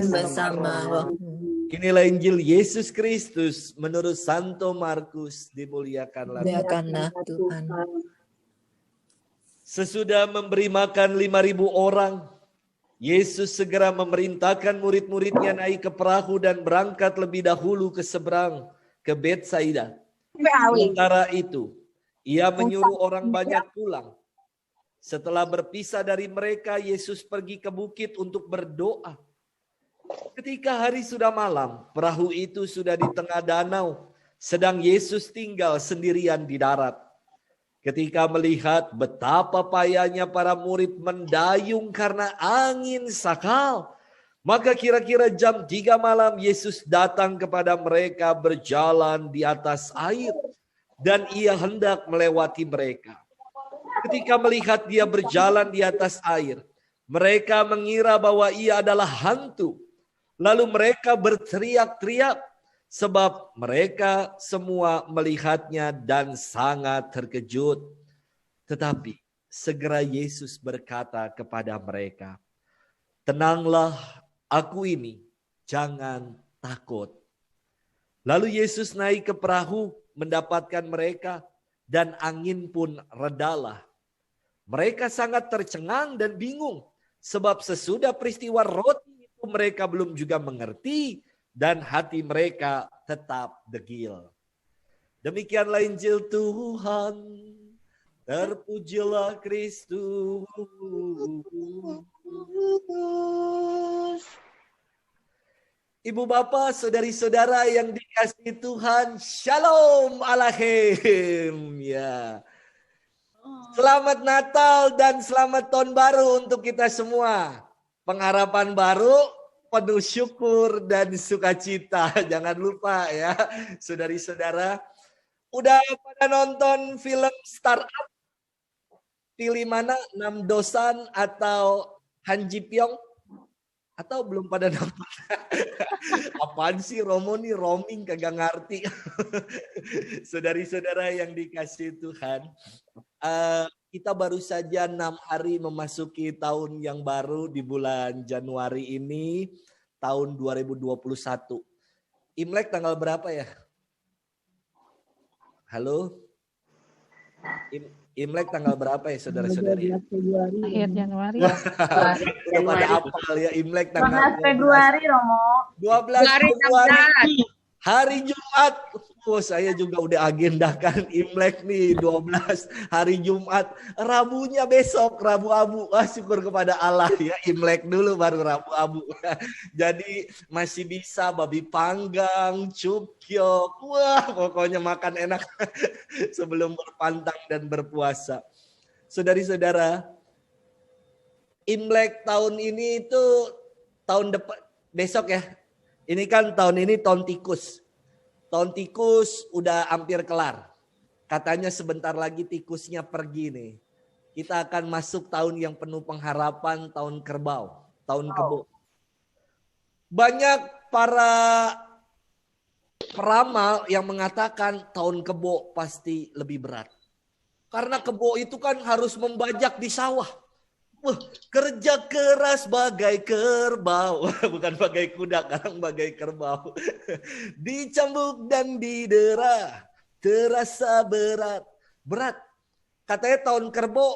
bersama rohmu. Inilah Injil Yesus Kristus menurut Santo Markus. Dimuliakanlah Tuhan. Sesudah memberi makan 5.000 orang, Yesus segera memerintahkan murid-muridnya naik ke perahu dan berangkat lebih dahulu ke seberang, ke Betsaida. Sementara itu, ia menyuruh orang banyak pulang. Setelah berpisah dari mereka, Yesus pergi ke bukit untuk berdoa. Ketika hari sudah malam, perahu itu sudah di tengah danau, sedang Yesus tinggal sendirian di darat. Ketika melihat betapa payahnya para murid mendayung karena angin sakal, maka kira-kira jam 3 malam Yesus datang kepada mereka berjalan di atas air, dan ia hendak melewati mereka. Ketika melihat dia berjalan di atas air, mereka mengira bahwa ia adalah hantu. Lalu mereka berteriak-teriak sebab mereka semua melihatnya dan sangat terkejut. Tetapi segera Yesus berkata kepada mereka, "Tenanglah, aku ini, jangan takut." Lalu Yesus naik ke perahu mendapatkan mereka, dan angin pun redalah. Mereka sangat tercengang dan bingung, sebab sesudah peristiwa roti itu mereka belum juga mengerti, dan hati mereka tetap degil. Demikianlah Injil Tuhan. Terpujilah Kristus. Ibu bapak, saudari-saudara yang dikasihi Tuhan, Shalom Aleichem. Ya. Selamat Natal dan selamat Tahun Baru untuk kita semua. Pengharapan baru, penuh syukur dan sukacita. Jangan lupa ya, saudari-saudara. Udah pada nonton film Startup? Pilih mana? Nam Dosan atau Han Ji Pyong? Atau belum pada nonton? Apaan sih Romo nih, roaming kagak ngerti. Saudari-saudara yang dikasihi Tuhan. Kita baru saja 6 hari memasuki tahun yang baru di bulan Januari ini, tahun 2021. Imlek tanggal berapa ya? Halo? Imlek tanggal berapa ya saudara-saudari? Akhir Januari. Pada apal ya Imlek tanggal 12 Februari Romo. 12 Februari. Hari Jumat. Oh, saya juga udah agendakan Imlek nih 12 hari Jumat. Rabunya besok, Rabu Abu. Wah, syukur kepada Allah ya. Imlek dulu baru Rabu Abu. Jadi masih bisa babi panggang, cukyok. Wah, pokoknya makan enak sebelum berpantang dan berpuasa. Saudari-saudara, Imlek tahun ini itu tahun depan, besok ya. Ini kan tahun ini tahun tikus. Tahun tikus udah hampir kelar. Katanya sebentar lagi tikusnya pergi nih. Kita akan masuk tahun yang penuh pengharapan, tahun kerbau, tahun kebo. Banyak para peramal yang mengatakan tahun kebo pasti lebih berat. Karena kebo itu kan harus membajak di sawah. Kerja keras bagai kerbau. Bukan bagai kuda, kadang bagai kerbau. Dicambuk dan didera, terasa berat. Berat. Katanya tahun kerbau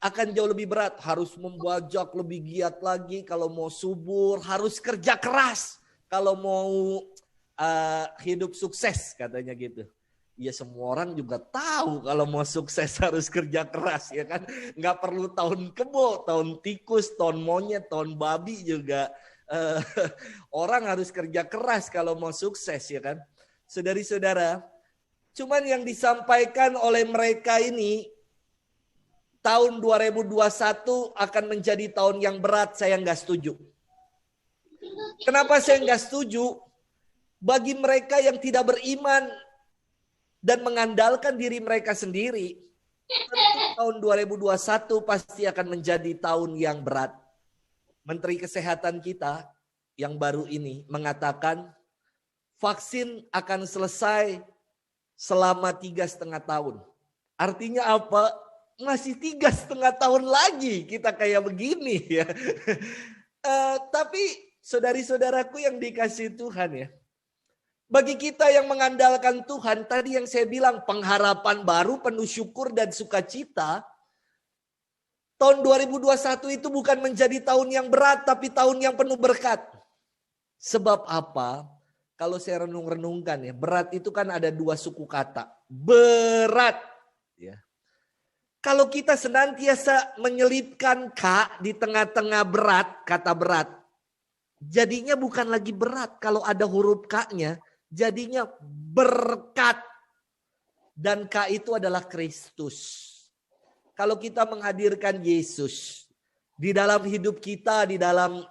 akan jauh lebih berat. Harus membajak lebih giat lagi. Kalau mau subur, harus kerja keras. Kalau mau hidup sukses, katanya gitu. Ya semua orang juga tahu kalau mau sukses harus kerja keras ya kan. Nggak perlu tahun kebo, tahun tikus, tahun monyet, tahun babi juga. Orang harus kerja keras kalau mau sukses ya kan. Saudari-saudara, cuman yang disampaikan oleh mereka ini, tahun 2021 akan menjadi tahun yang berat, saya nggak setuju. Kenapa saya nggak setuju? Bagi mereka yang tidak beriman, dan mengandalkan diri mereka sendiri, tahun 2021 pasti akan menjadi tahun yang berat. Menteri Kesehatan kita yang baru ini mengatakan vaksin akan selesai selama 3,5 tahun. Artinya apa? Masih 3,5 tahun lagi kita kayak begini ya. Tapi Saudari-saudaraku yang dikasihi Tuhan ya. Bagi kita yang mengandalkan Tuhan, tadi yang saya bilang pengharapan baru, penuh syukur dan sukacita. Tahun 2021 itu bukan menjadi tahun yang berat, tapi tahun yang penuh berkat. Sebab apa? Kalau saya renung-renungkan ya, berat itu kan ada dua suku kata. Berat. Ya. Kalau kita senantiasa menyelipkan K di tengah-tengah berat, kata berat, jadinya bukan lagi berat. Kalau ada huruf K-nya, jadinya berkat. Dan K itu adalah Kristus. Kalau kita menghadirkan Yesus di dalam hidup kita, di dalam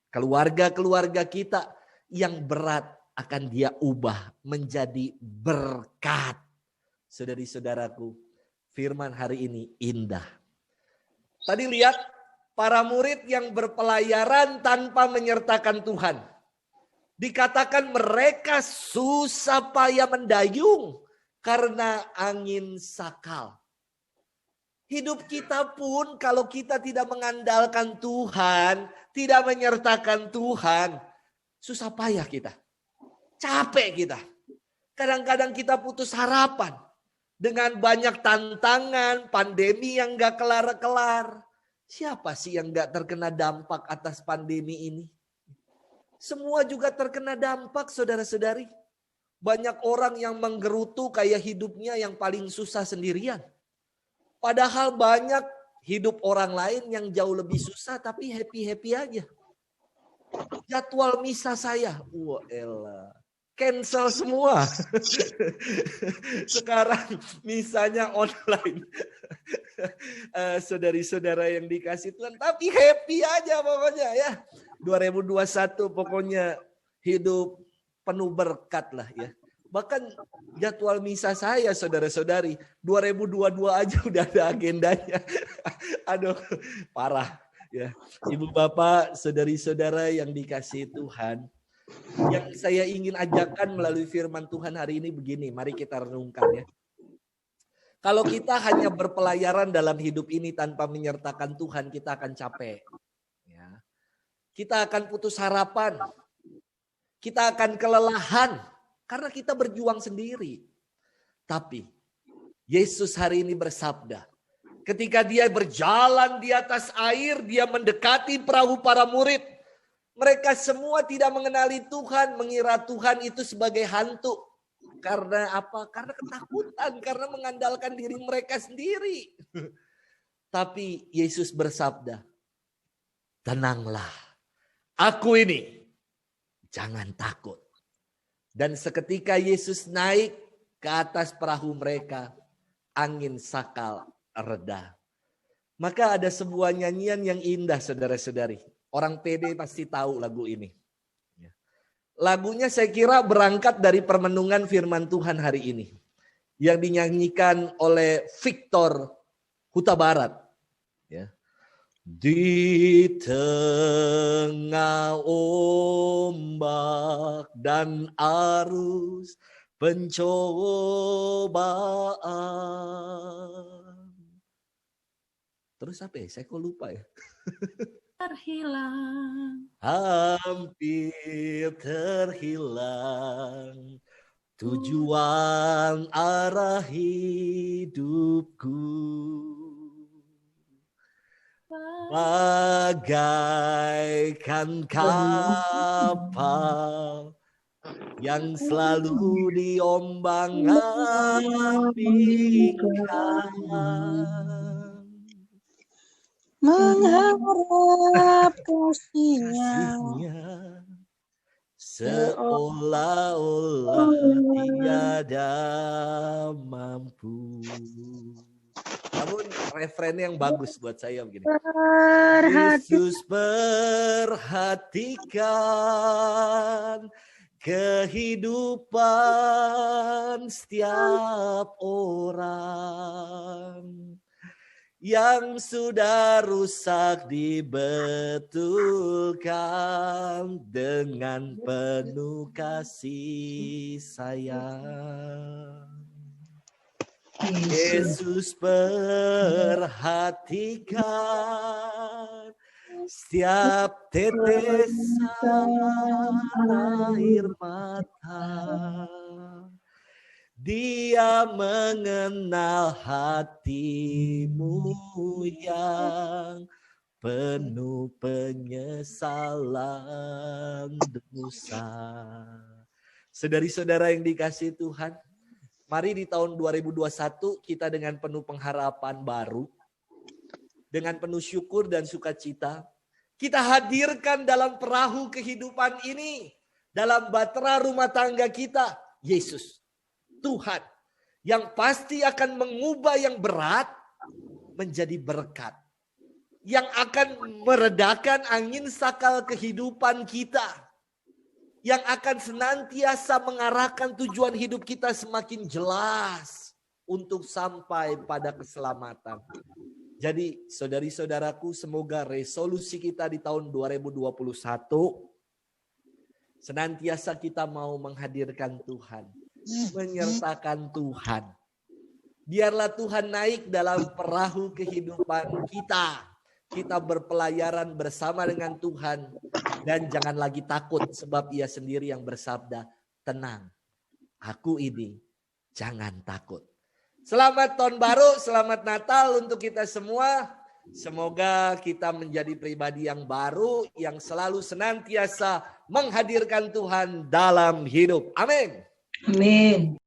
keluarga-keluarga kita, yang berat akan Dia ubah menjadi berkat. Saudari-saudaraku, firman hari ini indah. Tadi lihat para murid yang berpelayaran tanpa menyertakan Tuhan. Dikatakan mereka susah payah mendayung karena angin sakal. Hidup kita pun kalau kita tidak mengandalkan Tuhan, tidak menyertakan Tuhan, susah payah kita. Capek kita. Kadang-kadang kita putus harapan. Dengan banyak tantangan, pandemi yang gak kelar-kelar. Siapa sih yang gak terkena dampak atas pandemi ini? Semua juga terkena dampak, saudara-saudari. Banyak orang yang menggerutu kayak hidupnya yang paling susah sendirian. Padahal banyak hidup orang lain yang jauh lebih susah tapi happy-happy aja. Jadwal misa saya, wah elah, cancel semua. Sekarang misanya online. Saudari-saudara yang dikasih Tuhan, tapi happy aja pokoknya ya. 2021 pokoknya hidup penuh berkat lah ya. Bahkan jadwal misa saya saudara-saudari 2022 aja udah ada agendanya. Aduh, parah ya. Ibu bapak, saudari-saudara yang dikasihi Tuhan, yang saya ingin ajarkan melalui firman Tuhan hari ini begini, mari kita renungkan ya. Kalau kita hanya berpelayaran dalam hidup ini tanpa menyertakan Tuhan, kita akan capek. Ya. Kita akan putus harapan. Kita akan kelelahan. Karena kita berjuang sendiri. Tapi Yesus hari ini bersabda. Ketika dia berjalan di atas air, dia mendekati perahu para murid. Mereka semua tidak mengenali Tuhan, mengira Tuhan itu sebagai hantu. Karena apa? Karena ketakutan, karena mengandalkan diri mereka sendiri. Tapi Yesus bersabda, tenanglah, aku ini, jangan takut. Dan seketika Yesus naik ke atas perahu mereka, angin sakal reda. Maka ada sebuah nyanyian yang indah saudara-saudari. Orang PD pasti tahu lagu ini. Lagunya saya kira berangkat dari permenungan firman Tuhan hari ini. Yang dinyanyikan oleh Victor Huta Barat. Ya. Di tengah ombak dan arus pencobaan. Terus apa ya? Saya kok lupa ya. Terhilang. Hampir terhilang tujuan arah hidupku. Bagaikan kapal yang selalu diombang-ambingkan, mengharap kasihnya seolah-olah tiada mampu. Namun refrennya yang bagus buat saya begini. Yesus perhatikan kehidupan setiap orang yang sudah rusak dibetulkan dengan penuh kasih sayang. Yesus perhatikan setiap tetesan air mata. Dia mengenal hatimu yang penuh penyesalan dosa. Saudari-saudara yang dikasihi Tuhan, mari di tahun 2021 kita dengan penuh pengharapan baru, dengan penuh syukur dan sukacita, kita hadirkan dalam perahu kehidupan ini, dalam bahtera rumah tangga kita, Yesus, Tuhan, yang pasti akan mengubah yang berat menjadi berkat, yang akan meredakan angin sakal kehidupan kita, yang akan senantiasa mengarahkan tujuan hidup kita semakin jelas untuk sampai pada keselamatan. Jadi saudari-saudaraku, semoga resolusi kita di tahun 2021 senantiasa kita mau menghadirkan Tuhan, menyertakan Tuhan. Biarlah Tuhan naik dalam perahu kehidupan kita. Kita berpelayaran bersama dengan Tuhan. Dan jangan lagi takut sebab Ia sendiri yang bersabda, tenang, aku ini, jangan takut. Selamat tahun baru, selamat Natal untuk kita semua. Semoga kita menjadi pribadi yang baru, yang selalu senantiasa menghadirkan Tuhan dalam hidup. Amin. Amin.